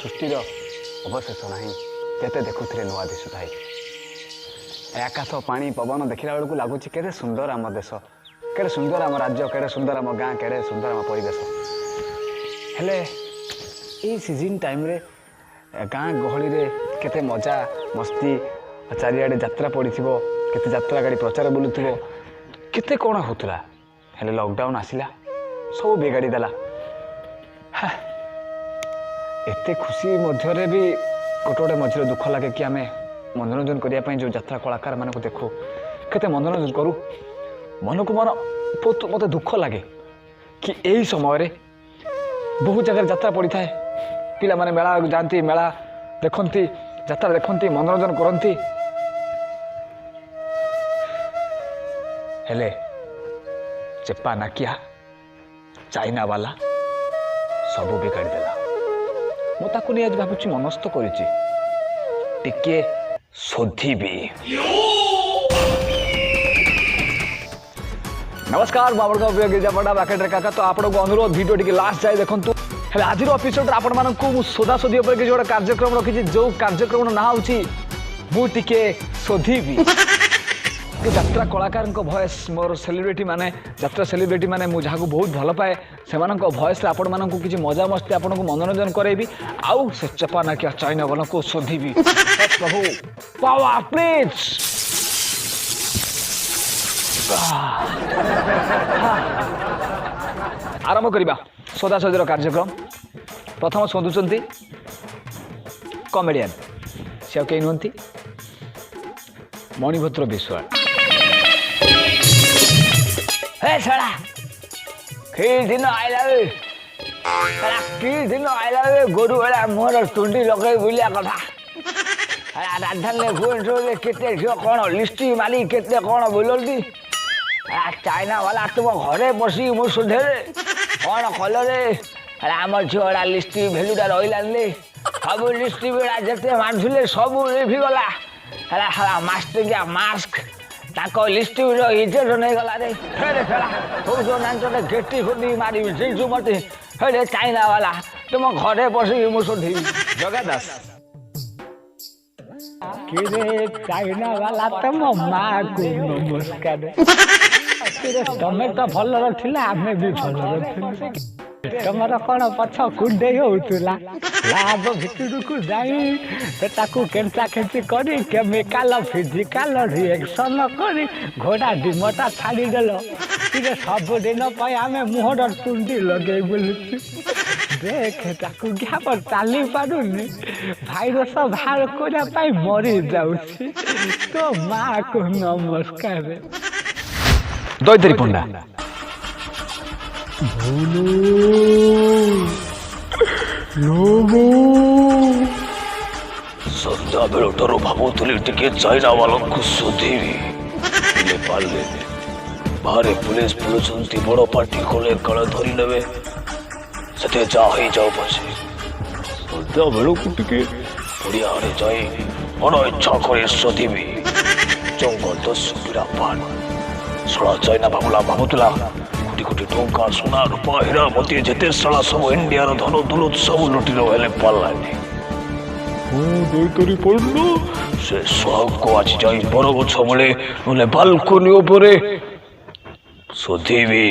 ସୃଷ୍ଟିର ଅବଶେଷ ନାହିଁ କେତେ ଦେଖୁଥିଲେ ନୂଆ ଦିଶୁଥାଏ। ଆକାଶ ପାଣି ପବନ ଦେଖିଲା ବେଳକୁ ଲାଗୁଛି କେତେ ସୁନ୍ଦର ଆମ ଦେଶ, କେତେ ସୁନ୍ଦର ଆମ ରାଜ୍ୟ, କେତେ ସୁନ୍ଦର ଆମ ଗାଁ, କେତେ ସୁନ୍ଦର ଆମ ପରିବେଶ। ହେଲେ ଏଇ ସିଜିନ୍ ଟାଇମ୍ରେ ଗାଁ ଗହଳିରେ କେତେ ମଜା ମସ୍ତି, ଚାରିଆଡ଼େ ଯାତ୍ରା ପଡ଼ିଥିବ, କେତେ ଯାତ୍ରା ଗାଡ଼ି ପ୍ରଚାର ବୁଲୁଥିବ, କେତେ କ'ଣ ହେଉଥିଲା। ହେଲେ ଲକଡାଉନ୍ ଆସିଲା, ସବୁ ବିଗାଡ଼ି ଦେଲା। ଏତେ ଖୁସି ମଧ୍ୟରେ ବି ଗୋଟେ ଗୋଟେ ମଝିରେ ଦୁଃଖ ଲାଗେ କି ଆମେ ମନୋରଞ୍ଜନ କରିବା ପାଇଁ ଯେଉଁ ଯାତ୍ରା କଳାକାରମାନଙ୍କୁ ଦେଖୁ, କେତେ ମନୋରଞ୍ଜନ କରୁ, ମନକୁ ମନ ବହୁତ ମୋତେ ଦୁଃଖ ଲାଗେ କି ଏହି ସମୟରେ ବହୁ ଜାଗାରେ ଯାତ୍ରା ପଡ଼ିଥାଏ, ପିଲାମାନେ ମେଳା ଯାଆନ୍ତି, ମେଳା ଦେଖନ୍ତି, ଯାତ୍ରା ଦେଖନ୍ତି, ମନୋରଞ୍ଜନ କରନ୍ତି। ହେଲେ ଚେପା ନାକିଆ ଚାଇନା ବାଲା ସବୁ ବିଗାଡ଼ି ଦେଲା। ମୁଁ ତାକୁ ନେଇ ଆଜି ଭାବୁଛି ମନସ୍ଥ କରିଛି, ଟିକେ ଶୋଧିବି। ନମସ୍କାର, ମୁଁ ଆପଣଙ୍କ ପ୍ରିୟ ଗିରିଜାପଣ୍ଡା ବାକେଟରେ କାକା। ତ ଆପଣଙ୍କୁ ଅନୁରୋଧ, ଭିଡ଼ିଓ ଟିକେ ଲାଷ୍ଟ ଯାଏ ଦେଖନ୍ତୁ। ହେଲେ ଆଜିର ଏପିସୋଡ଼ରେ ଆପଣମାନଙ୍କୁ ମୁଁ ସୋଧାସୋଧି ଉପରେ କିଛି ଗୋଟେ କାର୍ଯ୍ୟକ୍ରମ ରଖିଛି, ଯେଉଁ କାର୍ଯ୍ୟକ୍ରମର ନାଁ ହେଉଛି ମୁଁ ଟିକେ ଶୋଧିବି। ଯାତ୍ରା କଳାକାରଙ୍କ ଭଏସ୍, ମୋର ସେଲିବ୍ରିଟି ମାନେ, ଯାତ୍ରା ସେଲିବ୍ରିଟି ମାନେ, ମୁଁ ଯାହାକୁ ବହୁତ ଭଲ ପାଏ, ସେମାନଙ୍କ ଭଏସ୍ରେ ଆପଣମାନଙ୍କୁ କିଛି ମଜାମସ୍ତି, ଆପଣଙ୍କୁ ମନୋରଞ୍ଜନ କରାଇବି, ଆଉ ସେ ଚେପା ନାକିଆ ଚାଇନା ବାଲାଙ୍କୁ ଶୋଧିବି। ପ୍ରଭୁ ପାୱାର ପ୍ଲିଜ୍। ଆରମ୍ଭ କରିବା ସୋଧାସୋଧିର କାର୍ଯ୍ୟକ୍ରମ। ପ୍ରଥମ ଶୋଧୁଛନ୍ତି କମେଡ଼ିଆନ୍, ସେ ଆଉ କେହି ନୁହନ୍ତି, ମଣିଭଦ୍ର ବିଶ୍ୱାଳ। ହେ ଶଳା, କି ଦିନ ଆଇଲା ବେ, କି ଦିନ ଆଇଲା ବେ, ଗୋରୁ ଭଳିଆ ମୁହଁର ତୁଣ୍ଡି ଲଗେଇ ବୁଲିବା କଥା। ରାଜଧାନୀ ଭୁବନେଶ୍ୱରରେ କେତେ ଝିଅ କ'ଣ ଲିଷ୍ଟି ମାରି କେତେ କ'ଣ ବୁଲନ୍ତି। ଚାଇନା ବାଲା ତୁମ ଘରେ ବସିକି ମୁଁ ଶୋଧେରେ କ'ଣ କଲରେ? ଆମ ଝିଅ ଗୁଡ଼ା ଲିଷ୍ଟି ଭେଲୁଟା ରହିଲାନି, ସବୁ ଲିଷ୍ଟି ଗୁଡ଼ା ଯେତେ ମାରୁଥିଲେ ସବୁ ଲିଭିଗଲା। ହେଲା ହେଲା ମାଷ୍ଟିକିଆ ମାସ୍କ ତାଙ୍କ ଲିଷ୍ଟିର ଇଜ୍ଜତ ନେଇଗଲା ରେ। ଫେରେ ଫେରା କହୁଛ ନାଞ୍ଚଟେ ଗେଟି ଖୋଦି ମାରିବି ସେଇଠୁ ମତେ। ହେଲେ ଚାଇନା ବାଲା ତୁମ ଘରେ ବସିକି ମୁଁ ଶୋଧିବି। ଜଗା ଦାସ। କିରେ ଚାଇନା ବାଲା ତମ ମାକୁ ନମସ୍କାର। ତମେ ତ ଭଲର ଥିଲା, ଆମେ ବି ଭଲର ଥିଲୁ। ତମର କ'ଣ ପଛ କୁଣ୍ଡେଇ ହଉଥିଲା, ଲାଭ ଭିତରକୁ ଯାଇ ତାକୁ କେଞ୍ଚା ଖେଞ୍ଚି କରି କେମିକାଲ ଫିଜିକାଲ ରିଏକ୍ସନ କରି ଘୋଡ଼ା ଡିମଟା ଛାଡ଼ିଦେଲ। ଟିକେ ସବୁଦିନ ପାଇଁ ଆମେ ମୁହଁର ତୁଣ୍ଡି ଲଗେଇ ବୁଲୁଛୁ। ଦେଖେ ତାକୁ ଘାପ ଚାଲି ପାରୁନି, ଭାଇରସ ବାହାର କରିବା ପାଇଁ ମରିଯାଉଛି। ତୋ ମାକୁ ନମସ୍କାର। ଦୈତାରୀ ପଣ୍ଡା। ସନ୍ଧ୍ୟା ବେଳଠାରୁ ଭାବୁଥିଲି ଟିକେ ଚାଇନା ବାଲାଙ୍କୁ ଶୋଧିବି, ହେଲେ ପାରିଲେନି। ବାହାରେ ପୁଲିସ ବୁଲୁଛନ୍ତି, ବଡ଼ ପାର୍ଟି କଲେ କାଳେ ଧରି ନେବେ। ସେତେ ଯାହା ହେଇଯାଉ ପଛେ ସନ୍ଧ୍ୟା ବେଳକୁ ଟିକେ ପଡ଼ିଆ ଆଡ଼େ ଯାଇ ମନ ଇଚ୍ଛା କରି ଶୋଧିବି। ଜଙ୍ଗଲ ସୁବିଧା ପାନ ଶଳା ଚାଇନା ବାବୁଲା ଭାବୁଥିଲା କୋଟି କୋଟି ଟଙ୍କା, ସୁନା, ରୂପା, ହୀରା ମୋତି ଯେତେ ଶଳା ସବୁ ଇଣ୍ଡିଆର ଧନ ଦୌଲତ ସବୁ ଲୁଟିଲ, ହେଲେ ପାରିଲାନି। ଦୈତାରୀ ପଣ୍ଡା ସେ ସ୍ୱାଙ୍କୁ ଆଜି ଯାଇ ବରଗଛ ମୂଳେ ନହେଲେ ବାଲକୋନି ଉପରେ ଶୋଧିବି।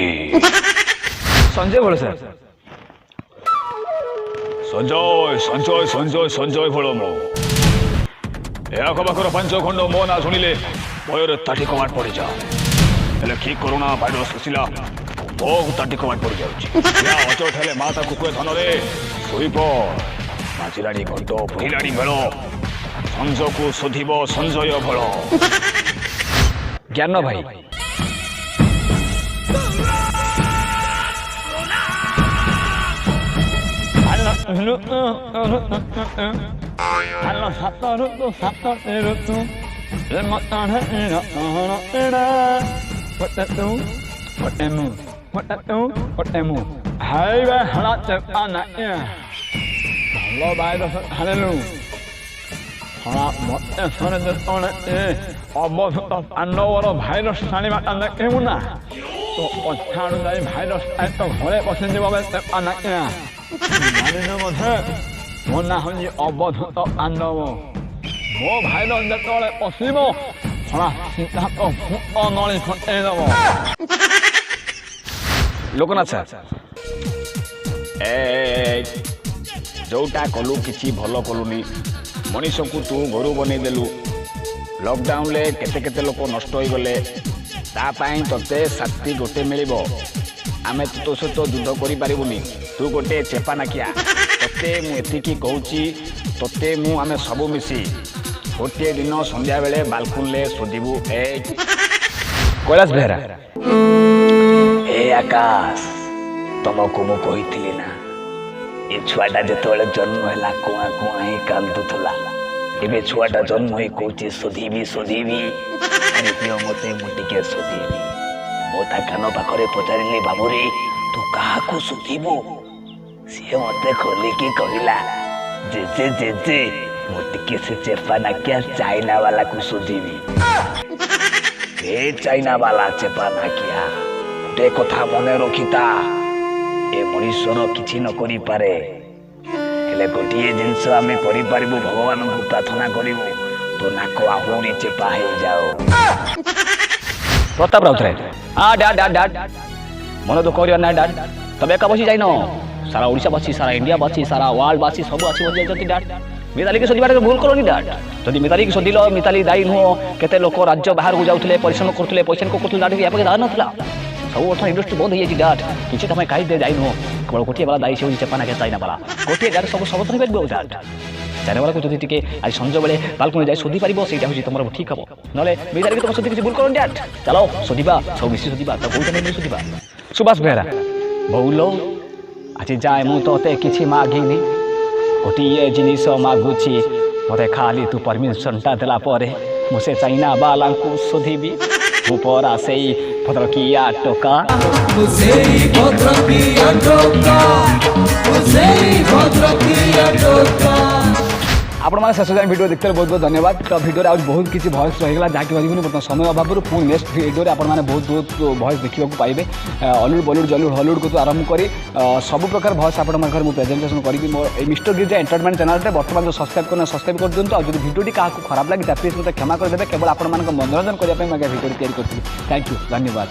ସଞ୍ଜୟ ଭଳ ସାର୍। ସଞ୍ଜୟ ଭଳ ମୋ। ଏ ଆଖପାଖର 5 ଖଣ୍ଡ ମୋ ନାଁ ଶୁଣିଲେ ଭୟରେ ତାଠି କମାଟ ପଡ଼ିଯାଅ। ହେଲେ କି କରୋନା ଭାଇରସ ଆସିଲା, ବହୁତ ତାଟି କମାଟ ପଡ଼ିଯାଉଛି। ଅଚଟ ହେଲେ ମା ତାକୁ କୁହେ ଧନରେ ଶୋଇପ। ନାଚିଲାଣି ଘଣ୍ଟ, ପୁରିଲାଣି ମେଳ, ସଞ୍ଜକୁ ଶୋଧିବ ସଞ୍ଜୟ ଭଳ। ଜ୍ଞାନ ଭାଇ। ଭଲ ଭାଇରସ ଛାଡ଼ିଲୁ, ମତେ ଶୁଣେ ଯେତେବେଳେ ଅବଧୂତ ପାଣ୍ଡବର ଭାଇରସ ଛାଡ଼ିବାଟା ଦେଖିବୁ ନା, ତ ପଛାଡ଼ୁ ଯାଇ ଭାଇରସ ତ ଘରେ ପଶିଯିବ। ଜାଣିନ ବୋଧେ ମୋ ନାଁ ହେଉଛି ଅବଧୂତ ଆନବ। ମୋ ଭାଇର ଯେତେବେଳେ ପଶିବ ଶଳା ସୀତା ତ ଭୂତ ନଳି ଫଟେଇ ଦେବ। ଲୋକନାଥ ଏ ଯୋଉଟା କଲୁ କିଛି ଭଲ କଲୁନି। ମଣିଷକୁ ତୁ ଗୋରୁ ବନେଇଦେଲୁ। ଲକଡାଉନରେ କେତେ କେତେ ଲୋକ ନଷ୍ଟ ହୋଇଗଲେ। ତା ପାଇଁ ତୋତେ ଶାସ୍ତି ଗୋଟେ ମିଳିବ। ଆମେ ତୋ ସହିତ ଯୁଦ୍ଧ କରିପାରିବୁନି। ତୁ ଗୋଟେ ଚେପା ନାଖିଆ। ତୋତେ ମୁଁ ଏତିକି କହୁଛି, ତୋତେ ମୁଁ ଆମେ ସବୁ ମିଶି ଗୋଟିଏ ଦିନ ସନ୍ଧ୍ୟାବେଳେ ବାଲକୁନିରେ ଶୋଧିବୁ। ଏ କୈଳାସ ବେହେରା ଏ ଆକାଶ, ତମକୁ ମୁଁ କହିଥିଲି ନା ଏ ଛୁଆଟା ଯେତେବେଳେ ଜନ୍ମ ହେଲା କୁଆଁ କୁଆଁ ହିଁ କାନ୍ଦୁଥିଲା। ଏବେ ଛୁଆଟା ଜନ୍ମ ହେଇ କହୁଛି ଶୋଧିବି ଶୋଧିବି। ଆରେ ଦିଅ ମୋତେ, ମୁଁ ଟିକେ ଶୋଧିବି। ମୁଁ ତା କାନ ପାଖରେ ପଚାରିଲି ବାବୁରେ ତୁ କାହାକୁ ଶୋଧିବୁ? ସିଏ ମୋତେ ଖୋଲିକି କହିଲା ଜେଜେ ଜେଜେ ମୁଁ ଟିକେ ସେ ଚେପା ନାକିଆ ଚାଇନା ବାଲାକୁ ଶୋଧିବି। ଏ ଚାଇନା ବାଲା ଚେପା ନାକିଆ ଗୋଟେ କଥା ମନେ ରଖିତା, ଏ ମଣିଷର କିଛି ନ କରିପାରେ, ହେଲେ ଗୋଟିଏ ଜିନିଷ ଆମେ କରିପାରିବୁ, ଭଗବାନଙ୍କୁ ପ୍ରାର୍ଥନା କରିବୁ ତୋ ନାକ ଆହୁରି ଚେପା ହେଇଯାଉ। ପ୍ରତାପ ରାଉତରାୟ ମନ ଦୁଃଖ କରିବା ନା ଡାଡ, ତମେ ଏକା ବସି ଯାଇନ, ସାରା ଓଡ଼ିଶାବାସୀ, ସାରା ଇଣ୍ଡିଆବାସୀ, ସାରା ୱାର୍ଲଡବାସୀ ସବୁ ଆସି ବସି ଯାଇଛନ୍ତି ଡାଡ। ମିତାଲିକି ଶୋଧିବାରେ ଭୁଲ କରନି ଡାଡ। ଯଦି ମିତାଲିକି ଶୋଧିଲ, ମିତାଲି ଦାୟୀ ନୁହଁ। କେତେ ଲୋକ ରାଜ୍ୟ ବାହାରକୁ ଯାଉଥିଲେ, ପରିଶ୍ରମ କରୁଥିଲେ, ପଇସା ଇନକମ୍ କରୁଥିଲେ, ଡାଡ ୟା ପାଖେ ଦାୟ ନଥିଲା। ସବୁ ଅର୍ଥ ଇଣ୍ଡଷ୍ଟ୍ରି ବନ୍ଦ ହେଇଯାଇଛି ଡାଡ। କିଛି ତମେ କାହିଁ ଦାୟୀ ନୁହଁ, କେବଳ ଗୋଟିଏ ବାଲା ଦାୟୀ, ସେ ହେଉଛି ଚେପା ନାକିଆ ଚାଇନା ବାଲା। ଗୋଟିଏ ଡାଡ ସବୁ ସମର୍ଥନ ହେଇପାରିବ ଡାଡ। ଚାଇନା ବାଲାକୁ ଯଦି ଟିକେ ଆଜି ସଞ୍ଜବେଳେ ବାଲକୁନି ଯାଇ ଶୋଧି ପାରିବ, ସେଇଟା ହେଉଛି ତମର ଠିକ୍ ହବ। ନହେଲେ ମିତାଲିକି ତମ ସହିତ କିଛି ଭୁଲ କରନି ଡାଡ। ଚାଲ ଶୋଧିବା, ସବୁ ମିଶି ଶୋଧିବା, ତା ବୋଉ ତମେ ଶୋଧିବା। ସୁବାସ ବେହେରା ବୋଉଲ ଆଜି ଯାଏ ମୁଁ ତୋତେ କିଛି ମାଗିନି, ଗୋଟିଏ ଜିନିଷ ମାଗୁଛି, ମୋତେ ଖାଲି ତୁ ପରମିଶନଟା ଦେଲା ପରେ ମୁଁ ସେ ଚାଇନା ବାଲାଙ୍କୁ ଶୋଧିବି। ମୁଁ ପରା ସେଇ ଭଦ୍ରକିଆ ଟୋକା। ଆପଣମାନେ ଶେଷ ଯାଏଁ ଭିଡ଼ିଓ ଦେଖିଥିଲେ ବହୁତ ବହୁତ ଧନ୍ୟବାଦ। ତ ଭିଡ଼ିଓରେ ଆଉ ବହୁତ କିଛି ଭଏସ୍ ରହିଗଲା ଯାହାକି କହିବିନି, ବର୍ତ୍ତମାନ ସମୟ ଅଭାବରୁ ପୁଣି ନେକ୍ସଟ ଭିଡ଼ିଓରେ ଆପଣମାନେ ବହୁତ ବହୁତ ଭଏସ୍ ଦେଖିବାକୁ ପାଇବେ। ଅଲିଉଡ଼ ବଲିଉଡ଼ ଜଲିଉଡ଼ ହଲିଉଡ଼କୁ ଆରମ୍ଭ କରି ସବୁ ପ୍ରକାର ଭଏସ୍ ଆପଣଙ୍କ ପାଖରେ ମୁଁ ପ୍ରେଜେଣ୍ଟେସନ୍ କରିବି ମୋ ଏଇ ମିଷ୍ଟର ଗିରିଜା ଏଣ୍ଟରଟେନମେଣ୍ଟ ଚ୍ୟାନେଲରେ। ବର୍ତ୍ତମାନ ଯେଉଁ ସବସ୍କ୍ରାଇବ୍ କରିନ ସବସ୍କ୍ରାଇବ୍ କରିଦିଅନ୍ତୁ। ଆଉ ଯଦି ଭିଡ଼ିଓଟି କାହାକୁ ଖରାପ ଲାଗିଲା ପ୍ଲିଜ୍ ମୋତେ କ୍ଷମା କରିଦେବେ। କେବଳ ଆପଣମାନଙ୍କ ମନୋରଞ୍ଜନ କରିବା ପାଇଁ ମୁଁ ଆଜ୍ଞା ଭିଡ଼ିଓଟି ତିଆରି କରିଥିଲି। ଥ୍ୟାଙ୍କ ୟୁ, ଧନ୍ୟବାଦ।